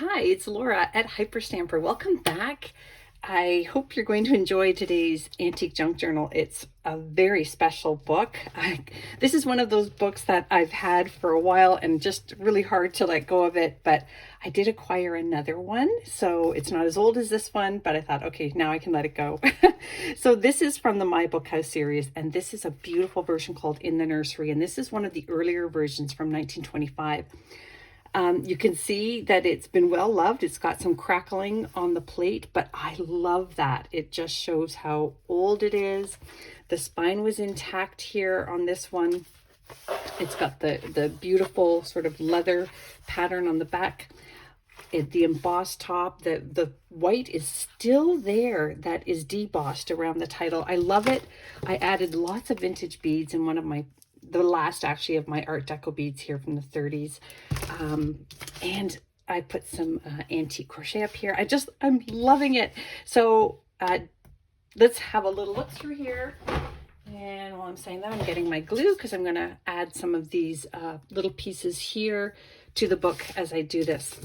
Hi, it's Laura at Hyperstamper. Welcome back. I hope you're going to enjoy today's Antique Junk Journal. It's a very special book. This is one of those books that I've had for a while and just really hard to let go of it, but I did acquire another one. So it's not as old as this one, but I thought, okay, now I can let it go. So this is from the My Book House series, and this is a beautiful version called In the Nursery. And this is one of the earlier versions from 1925. You can see that it's been well loved. It's got some crackling on the plate, but I love that. It just shows how old it is. The spine was intact here on this one. It's got the beautiful sort of leather pattern on the back. The embossed top, the white is still there that is debossed around the title. I love it. I added lots of vintage beads in one of the last actually of my Art Deco beads here from the 30s. And I put some antique crochet up here. I'm loving it. So let's have a little look through here. And while I'm saying that, I'm getting my glue because I'm going to add some of these little pieces here to the book as I do this.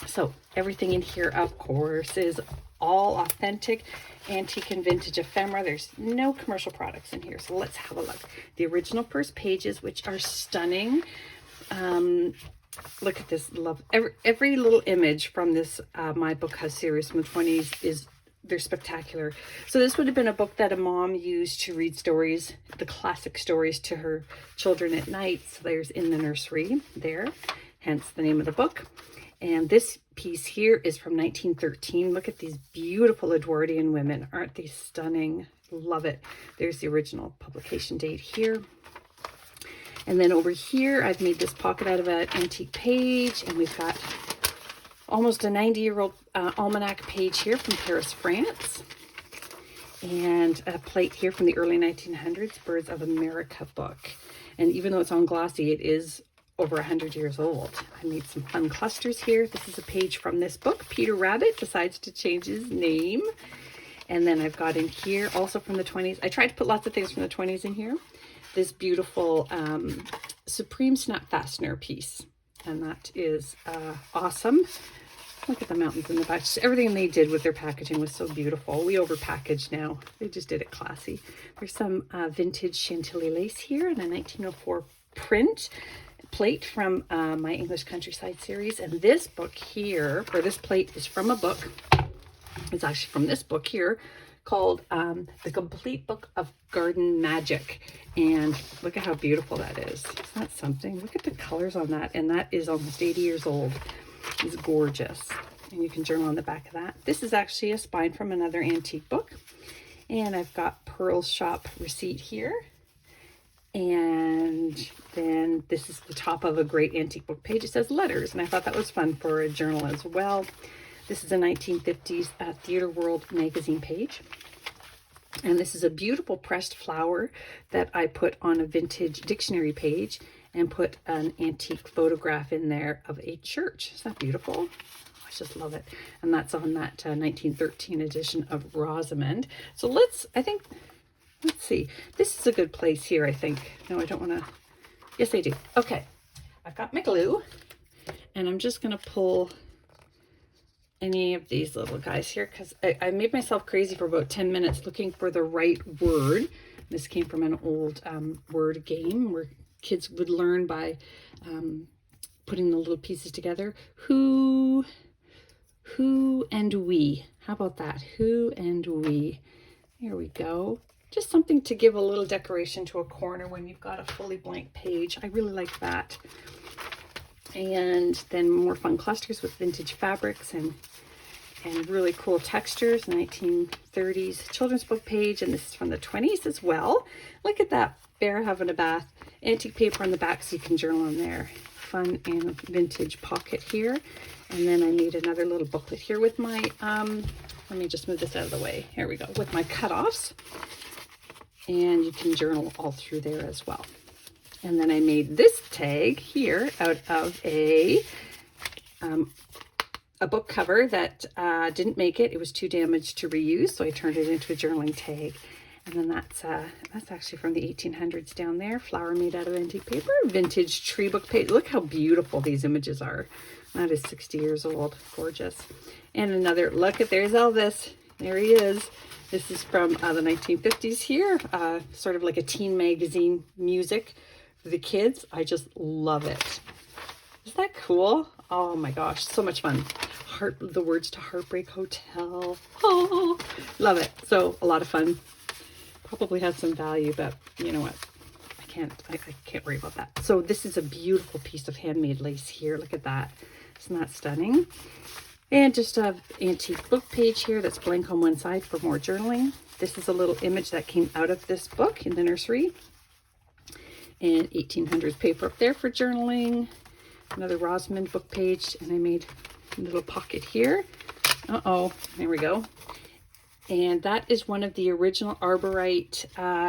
So everything in here, of course, is all authentic antique and vintage ephemera. There's no commercial products in here. So let's have a look. The original first pages, which are stunning. Look at this. Love every little image from this My Book House series from the 20s they're spectacular. So this would have been a book that a mom used to read stories, the classic stories, to her children at night. So there's In the Nursery there, hence the name of the book. And this piece here is from 1913. Look at these beautiful Edwardian women. Aren't they stunning? Love it. There's the original publication date here. And then over here, I've made this pocket out of an antique page, and we've got almost a 90-year-old almanac page here from Paris, France. And a plate here from the early 1900s, Birds of America book. And even though it's on glossy, it is over 100 years old. I made some fun clusters here. This is a page from this book. Peter Rabbit decides to change his name. And then I've got in here, also from the 20s. I tried to put lots of things from the 20s in here. This beautiful Supreme Snap Fastener piece. And that is awesome. Look at the mountains in the back. Just everything they did with their packaging was so beautiful. We overpackaged now. They just did it classy. There's some vintage Chantilly lace here in a 1904 print plate from my English Countryside series. And this book here, or this plate, is from a book. It's actually from this book here called The Complete Book of Garden Magic. And look at how beautiful that is. Isn't that something? Look at the colors on that. And that is almost 80 years old. It's gorgeous. And you can journal on the back of that. This is actually a spine from another antique book. And I've got Pearl's Shop receipt here. And then this is the top of a great antique book page. It says letters. And I thought that was fun for a journal as well. This is a 1950s Theatre World magazine page. And this is a beautiful pressed flower that I put on a vintage dictionary page and put an antique photograph in there of a church. Isn't that beautiful? I just love it. And that's on that 1913 edition of Rosamond. So let's see. This is a good place here, I think. No, I don't want to. Yes, I do. Okay. I've got my glue. And I'm just going to pull any of these little guys here because I made myself crazy for about 10 minutes looking for the right word. This came from an old word game where kids would learn by putting the little pieces together. Who and we. How about that? Who and we. Here we go. Just something to give a little decoration to a corner when you've got a fully blank page. I really like that. And then more fun clusters with vintage fabrics and really cool textures. 1930s children's book page, and this is from the 20s as well. Look at that bear having a bath. Antique paper on the back so you can journal in there. Fun and vintage pocket here. And then I made another little booklet here with my, let me just move this out of the way. Here we go, with my cutoffs. And you can journal all through there as well. And then I made this tag here out of a book cover that didn't make it. It was too damaged to reuse, so I turned it into a journaling tag. And then that's actually from the 1800s down there. Flower made out of antique paper. Vintage tree book page. Look how beautiful these images are. That is 60 years old. Gorgeous. And another, look at, there's Elvis. There he is. This is from the 1950s here. Sort of like a teen magazine music for the kids. I just love it. Isn't that cool? Oh my gosh, so much fun. The words to Heartbreak Hotel. Oh, love it. So a lot of fun. Probably has some value, but you know what? I can't worry about that. So this is a beautiful piece of handmade lace here. Look at that. Isn't that stunning? And just a antique book page here that's blank on one side for more journaling. This is a little image that came out of this book in the nursery. And 1800s paper up there for journaling. Another Rosamond book page, and I made a little pocket here. Uh-oh, there we go. And that is one of the original Arborite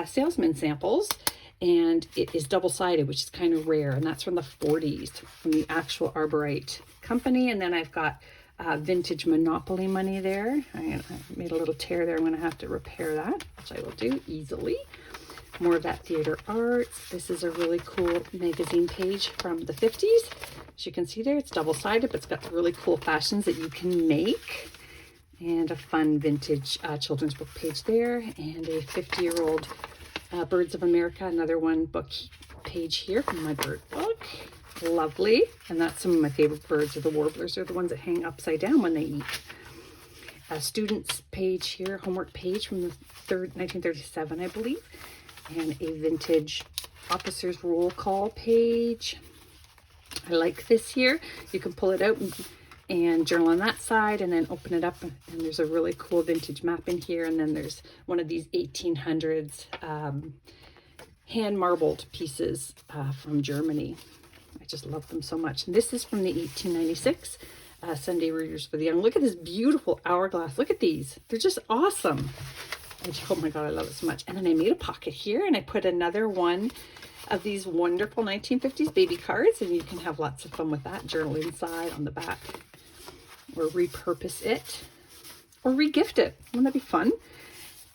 salesman samples, and it is double-sided, which is kind of rare, and that's from the 40s, from the actual Arborite company. And then I've got vintage Monopoly money there. I made a little tear there. I'm going to have to repair that, which I will do easily. More of that theater arts. This is a really cool magazine page from the 50s. As you can see there, it's double-sided, but it's got really cool fashions that you can make. And a fun vintage children's book page there. And a 50-year-old Birds of America, another one book page here from my bird book. Lovely. And that's some of my favorite birds, are the warblers. They're the ones that hang upside down when they eat. A student's page here, homework page from the 1937, I believe. And a vintage officer's roll call page. I like this here. You can pull it out and journal on that side, and then open it up, and there's a really cool vintage map in here. And then there's one of these 1800s hand marbled pieces from Germany. I just love them so much. And this is from the 1896 Sunday Readers for the Young. Look at this beautiful hourglass. Look at these. They're just awesome. Oh my God, I love it so much. And then I made a pocket here, and I put another one of these wonderful 1950s baby cards, and you can have lots of fun with that. Journal inside on the back, or repurpose it, or regift it. Wouldn't that be fun?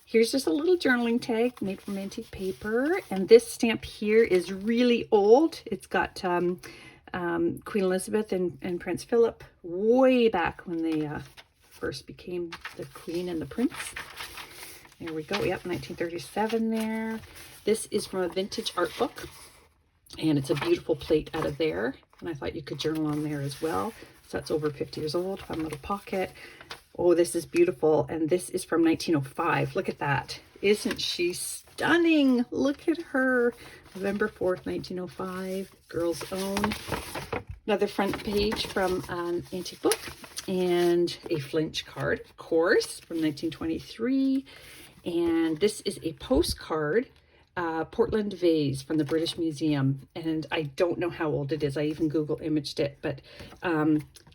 Here's just a little journaling tag made from antique paper, and this stamp here is really old. It's got Queen Elizabeth and Prince Philip way back when they first became the Queen and the Prince. There we go. Yep, 1937 there. This is from a vintage art book, and it's a beautiful plate out of there. And I thought you could journal on there as well. So that's over 50 years old. Fun little pocket. Oh, this is beautiful. And this is from 1905. Look at that. Isn't she stunning? Look at her. November 4th, 1905. Girls Own. Another front page from an antique book. And a flinch card, of course, from 1923. And this is a postcard, Portland vase from the British Museum. And I don't know how old it is. I even Google imaged it. But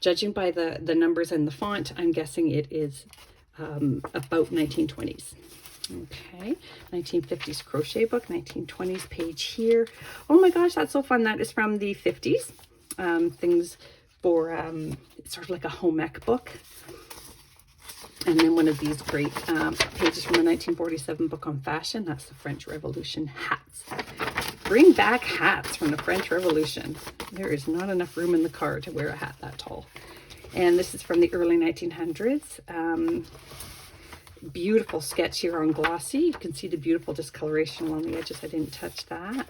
judging by the numbers and the font, I'm guessing it is about 1920s. Okay, 1950s crochet book, 1920s page here. Oh my gosh, that's so fun. That is from the 50s. Things for, it's sort of like a home ec book. And then one of these great pages from a 1947 book on fashion. That's the French Revolution hats. Bring back hats from the French Revolution. There is not enough room in the car to wear a hat that tall. And this is from the early 1900s. Beautiful sketch here on glossy. You can see the beautiful discoloration along the edges. I didn't touch that.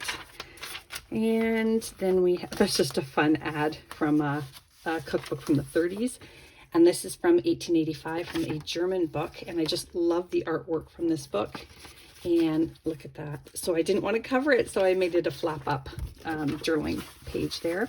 And then we have, there's just a fun ad from a cookbook from the 30s. And this is from 1885 from a German book. And I just love the artwork from this book. And look at that. So I didn't want to cover it, so I made it a flap up journaling page there.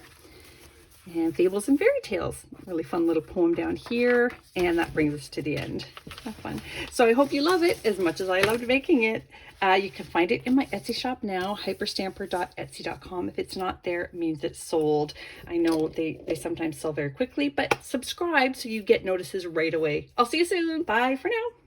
And Fables and Fairy Tales. Really fun little poem down here. And that brings us to the end. Have fun. So I hope you love it as much as I loved making it. You can find it in my Etsy shop now, hyperstamper.etsy.com. If it's not there, it means it's sold. I know they sometimes sell very quickly, but subscribe so you get notices right away. I'll see you soon. Bye for now.